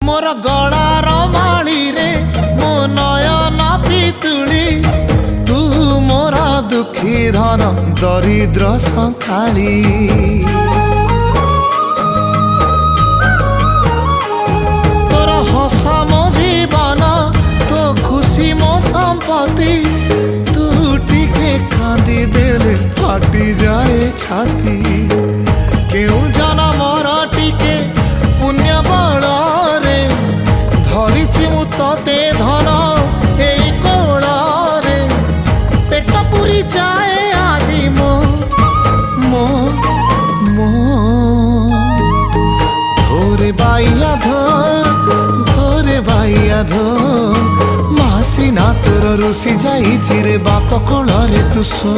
मोर गलार माली रे मो नयन पितुली तू मोर दुखी धन दरिद्र संकाली तोर हस मो जीवन तो खुशी मो संपत्ति तू टिके कांदी देले फाटी जाए छाती केउ जनमर टिके पुण्य बल रे धरिछि मु तते धन एई कोल रे पेट पुरी जाए आजी मो मो मो धोरे बाइया धोरे बाइया धो मासी ना तोर रुसी जाई रे बाप कोल रे तू सो